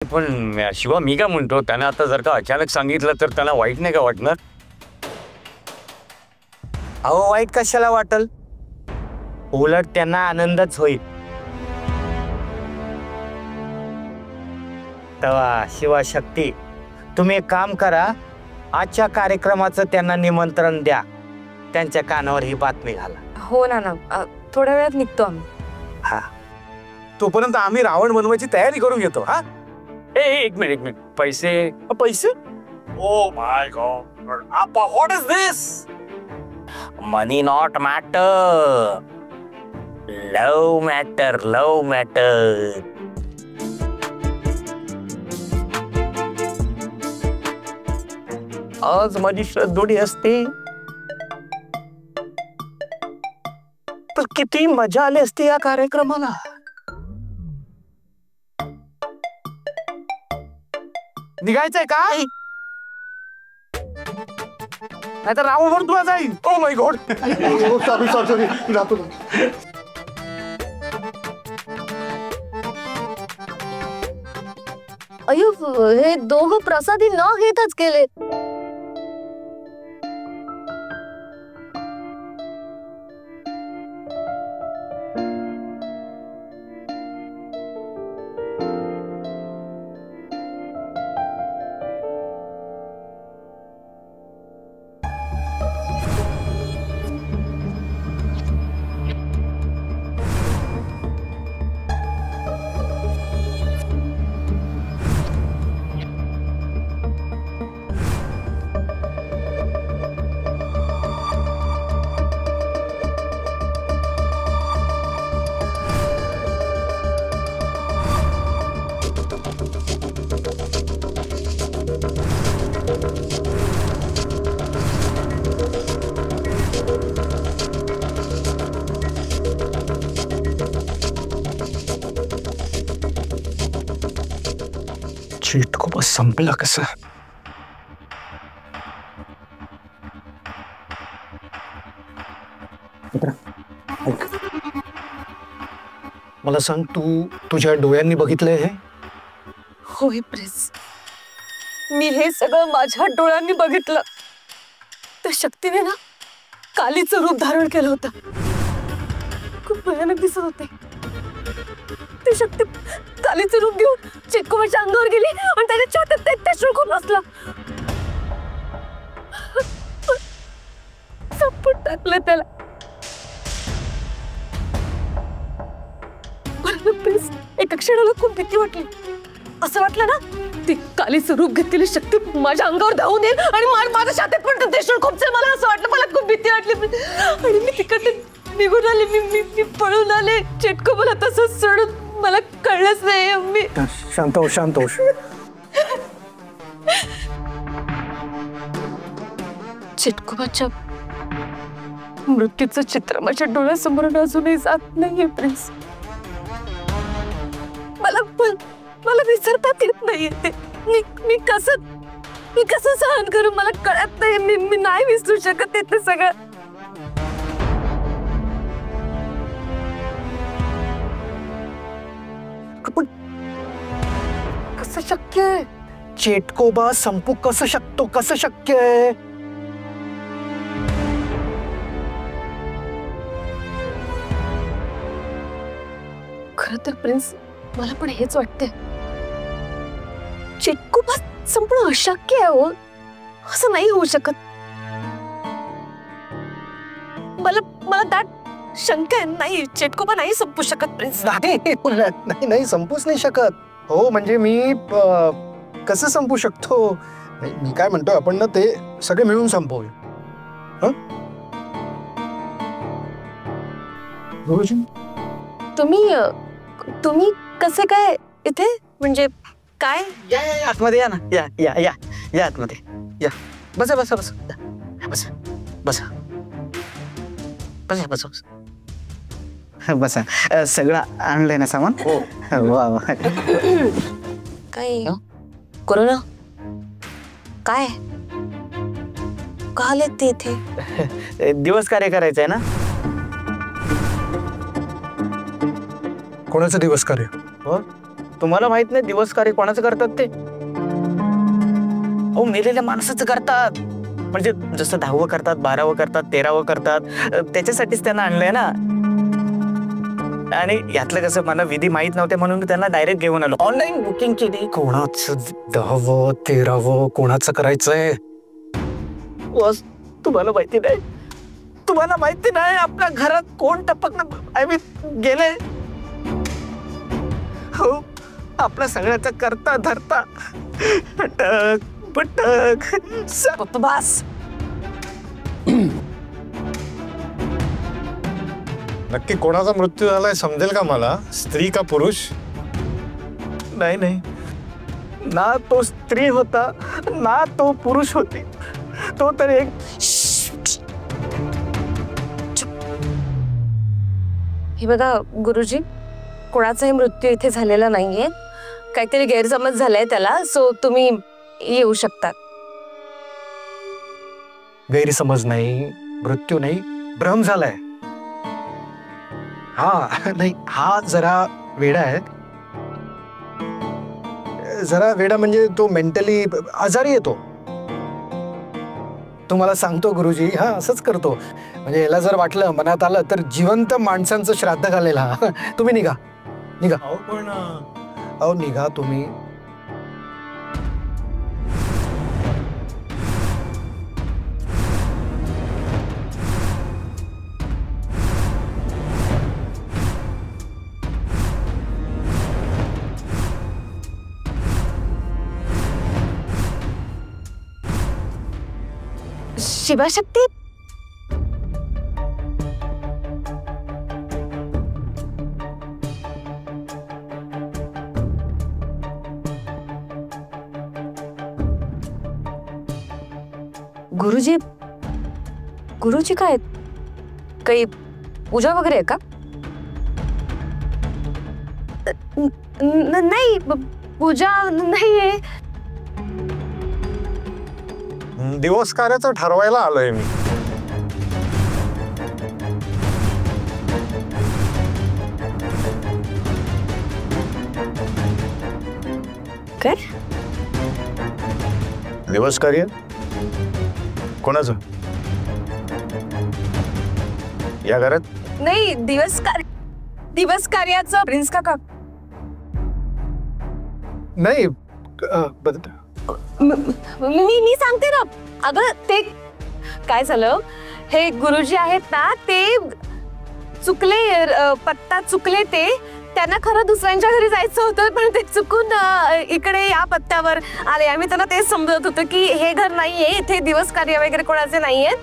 पण शिवा, मी काय म्हणतो, त्यांना आता जर का अचानक सांगितलं तर त्यांना वाईट नाही का वाटणार? अहो, वाईट कशाला वाटल? उलट त्यांना आनंदच होईल. तेव्हा शिवा शक्ती, तुम्ही एक काम करा, आजच्या कार्यक्रमाचं त्यांना निमंत्रण द्या, त्यांच्या कानावर ही बातमी घाला. हो ना, थोड्या वेळात निघतो आम्ही. हा, तोपर्यंत आम्ही रावण बनवायची तयारी करून घेतो. हा, एक मिनिट, पैसे? पैसे? ओ माय गॉड, आपा, what is this? Money not matter, love matter, love matter. आज माझी श्रद्धोडी असते तर किती मजा आली असती या कार्यक्रमाला. निघायचंय का? नाहीतर रावण म्हणून तुला जाईल. Oh my God. सॉरी, जातो. अयो, हे दोघं प्रसादी न घेतच गेले. चिटकोबा संपला कसं? मला सांग, तू तुझ्या डोळ्यांनी बघितलंय हे? होय प्रिन्स, मी हे सगळं माझ्या डोळ्यांनी बघितलं. त्या शक्तीने ना कालीचं रूप धारण केलं होतं. खूप भयानक दिसत होते. ती शक्ती कालीचं रूप घेऊन चिटकोबाच्या अंगावर गेली आणि त्याच्या छातीत ते शुळकून बसला. संपून टाकलं त्याला. प्रिन्स, एका क्षणाला खूप भीती वाटली. असं वाटलं ना, ती कालीचं रूप घेतलेली शक्ती माझ्या अंगावर धावून येईल आणि माझ्या छातीत पण ते शुळकूपसेल. मला असं वाटलं, मला खूप भीती वाटली आणि मी तिकडे निघून आले. मी पळून आले. चिटकोबाला तसंच सोडून मला कळलंच नाही. मी शांत हो. चिटकोबाच्या मृत्यूचं चित्र माझ्या डोळ्यासमोरून अजूनही जात नाहीये प्रिन्स. मला विसरतात येत नाहीये ते. मी कसं सहन करू, मला कळत नाही. मी नाही विसरू शकत ते सगळं. कसं शक्य आहे? चिटकोबा संपू कसं शकतो? कसं शक्य आहे? खरं तर प्रिन्स, मला पण हेच वाटतंय. चिटकोबा संपणं अशक्य आहे हो. असं नाही होऊ शकत. मला दाट शंका आहे. नाही, चिटकोबा नाही संपू शकत प्रिन्स. नाही संपूच नाही शकत. हो, म्हणजे मी कसं संपू शकतो? मी काय म्हणतो, आपण ना ते सगळे मिळून संपवूया. तुम्ही कसे काय इथे? म्हणजे काय? या आतमध्ये या ना. या आतमध्ये या. बसा. सगळं आणलंय ना सामान? हो. वा. काय कोरोना काय का आलेत ते इथे? दिवस कार्य करायचंय ना. कोणाचं दिवस कार्य? तुम्हाला माहित नाही दिवस कार्य कोणाचं करतात ते? अहो मेलेल्या माणसाचं करतात. म्हणजे जसं 10वं करतात, 12वं करतात, 13वं करतात, त्याच्यासाठीच त्यांना आणलंय ना. आणि यातलं कसं मला विधी माहित नव्हते म्हणून मी त्यांना डायरेक्ट घेऊन आलो. ऑनलाईन बुकिंग केली. कोणाचं 10वं 13वं कोणाचं करायचंय? बस तुम्हाला माहिती नाही, तुम्हाला माहिती नाही आपल्या घरात कोण टपकन आय मीन गेले. हो आपल्या सगळ्याचा करता धरता पटक पटक. बस नक्की कोणाचा मृत्यू झालाय समजेल का मला? स्त्री का पुरुष? नाही नाही, ना तो स्त्री होता ना तो पुरुष होती, तो तर एक. हे बघा गुरुजी, कोणाचाही मृत्यू इथे झालेला नाहीये. काहीतरी गैरसमज झालाय त्याला, सो तुम्ही येऊ शकता. गैरसमज नाही, मृत्यू नाही, भ्रम झालाय. हा नाही, हा जरा वेडा आहे. जरा वेडा म्हणजे तो मेंटली आजारी येतो. तुम्हाला सांगतो गुरुजी, हा असंच करतो. म्हणजे याला जर वाटलं मनात आलं तर जिवंत माणसांचं श्राद्ध घालेल. हा तुम्ही निघा निघा. अहो निघा तुम्ही. शिवशक्ती, गुरुजी, गुरुजी काय काही पूजा वगैरे आहे का? नाही पूजा नाहीये. दिवस कार्याचं ठरवायला आलोय मी. काय दिवस कार्य कोणाचं? या घरात? नाही, दिवस कार्याचं प्रिन्स काका. नाही मी सांगते ना. अगं ते काय झालं, हे गुरुजी आहेत ना, ते चुकले, पत्ता चुकले. ते त्यांना खरं दुसऱ्यांच्या घरी जायचं होतं, पण ते चुकून इकडे या पत्त्यावर आले. आम्ही त्यांना तेच समजत होतो की हे घर नाहीये, इथे दिवस कार्य वगैरे कोणाचे नाहीये.